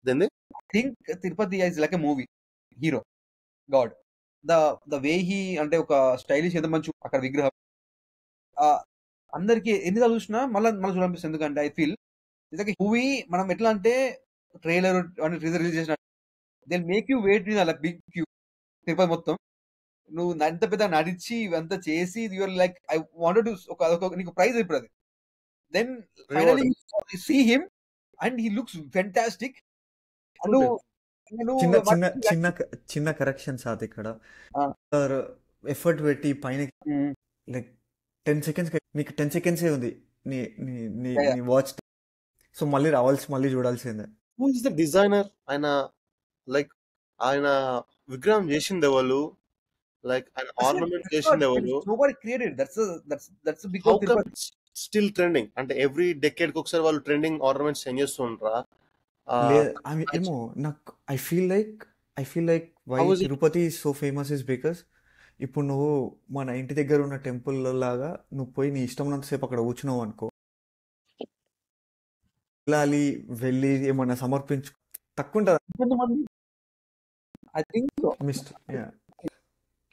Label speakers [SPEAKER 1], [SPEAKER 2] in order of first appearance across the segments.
[SPEAKER 1] Then
[SPEAKER 2] I think Tirupati is like a movie hero, God. The way he అంటే ఒక stylish ఎంత మంచి అక్కడ విగ్రహం అందరికి ఎన్నిసార్లు చూసినా మళ్ళీ చూడాలనిపిస్తుంది. ఎందుకంటే ఐ ఫీల్ ఇది మూవీ మనం ఎట్లా అంటే ట్రైలర్ రిలీజ్ చేసిన దే మేక్ యూ వెయిట్ అలా బిగ్ క్యూ తిరుపతి మొత్తం నువ్వు అంత పెద్ద నడిచి ఇవంతా చేసి your like I wanted to ఒక నీకు ప్రైజ్ ఇప్పుడు అది. Then finally see him and he looks fantastic.
[SPEAKER 3] చిన్న కరెక్షన్ సార్ ఇక్కడ ఎఫర్ట్ పెట్టి పైన లైక్ 10 seconds నీకు 10 seconds ఉంది నీ వాచ్. సో మళ్ళీ మళ్ళీ చూడాల్సిందే.
[SPEAKER 1] Who is the designer? ఆయన లైక్ ఆయన విగ్రహం చేసింది ఎవరు? లైక్ ఆయన ఆర్నమెంట్ చేసింది ఎవరు?
[SPEAKER 2] Nobody created. That's because
[SPEAKER 1] still trending. అంటే ఎవ్రీ డెకేడ్ కి ఒకసారి వాళ్ళు ట్రెండింగ్ ఆర్నమెంట్స్ చేంజ్ చేస్తూ ఉంటారా?
[SPEAKER 3] ఏమో నాకు I feel like why Tirupati so famous is because ఇప్పుడు నువ్వు మన ఇంటి దగ్గర ఉన్న టెంపుల్ లాగా నువ్వు పోయి నీ ఇష్టం ఉన్నంతసేపు అక్కడ కూర్చున్నావు అనుకో, వెళ్ళి ఏమన్నా సమర్పించు తక్కువ ఉంటుంది.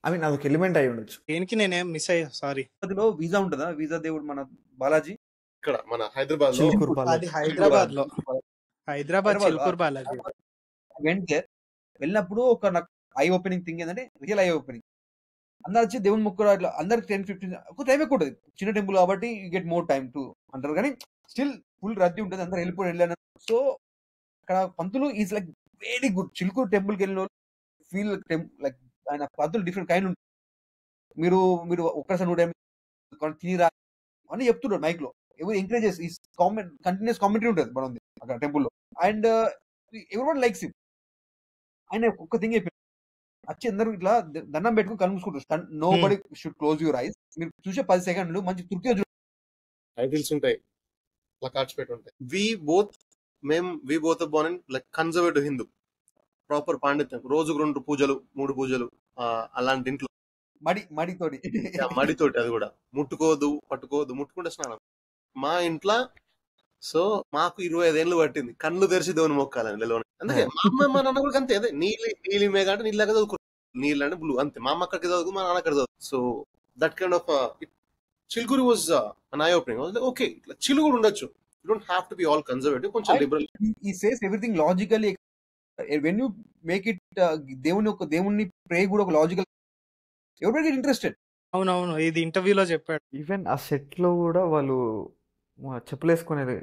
[SPEAKER 3] అదొక ఎలిమెంట్ అయి ఉండొచ్చు.
[SPEAKER 4] దేనికి నేనేం మిస్ అయ్యా, సారీ.
[SPEAKER 2] అదిలో వీసా ఉంటుందా? వీసా దేవుడు మన బాలాజీ
[SPEAKER 1] ఇక్కడ మన హైదరాబాద్
[SPEAKER 4] లో చిలుకూరు బాలాజీ.
[SPEAKER 2] వెళ్ళినప్పుడు ఒక నాకు ఐ ఓపెనింగ్ థింగ్ ఏంటంటే రియల్ ఐ ఓపెనింగ్. అందరు వచ్చి దేవుని ముక్కరు అట్లా అందరికి 10-15 ఒక టైం ఎక్కువ ఉంటుంది. చిన్న టెంపుల్ కాబట్టి you get more time to అంటారు, కానీ స్టిల్ ఫుల్ రద్దీ ఉంటుంది. అందరు వెళ్ళాను. సో అక్కడ పంతులు is like very good. Chilukuru టెంపుల్కి వెళ్ళిన ఫీల్ లైక్ ఆయన పంతులు డిఫరెంట్ కైండ్ ఉంటుంది. మీరు ఒక్కసారి 100 తినిరా అని చెప్తున్నారు మైక్ లో. ఎవరు ఎంకరేజ్ చేసి కంటిన్యూస్ కామెంటరీ ఉంటుంది మనం అక్కడ టెంపుల్లో. అండ్ ఎవరి వన్ లైక్స్ హిమ్. ఆయన ఒక్క థింగ్ చెప్పారు, వచ్చి అందరూ ఇట్లా దండం పెట్టుకుని కళ్ళు మూసుకుంటారు. Nobody should close your eyes. మీరు చూసే 10 seconds మంచి తృప్తిగా
[SPEAKER 1] టైటిల్స్ ఉంటాయి, ప్లకార్డ్స్ పెట్టి ఉంటాయి. We both born like conservative Hindu, proper పాండిత్యం, రోజుకు 2 పూజలు 3 పూజలు అలాంటి ఇంట్లో మడితోటి అది కూడా పట్టుకోదు ముట్టుకుంటే స్నానం. మా ఇంట్లో సో మాకు 25 ఏళ్ళు పట్టింది కళ్ళు తెరిచి దేవుని మొక్కాలని. అందుకే మా అమ్మ మా నాన్న కూడా అంతే. అదే నీలి మేఘ అంటే నీళ్ళగా చదువుకో, నీళ్ళు అంటే బ్లూ అంతే. మా అమ్మ అక్కడికి చదువుకు, మా నాన్న అక్కడ చదువు. So that kind of Chilukuru was an eye opening. Okay, ఇట్లా చిలుగు కూడా ఉండొచ్చు. You don't have to be all conservative, కొంచెం liberal.
[SPEAKER 2] He says everything logically. When you make it దేవుని ప్రే కూడా ఒక లాజికల్, ఎవరి గెట్ ఇంట్రెస్టెడ్.
[SPEAKER 4] అవునవును, ఇది ఇంటర్వ్యూలో చెప్పాడు.
[SPEAKER 3] ఈవెన్ ఆ సెట్ లో కూడా వాళ్ళు చెప్పులేసుకునేది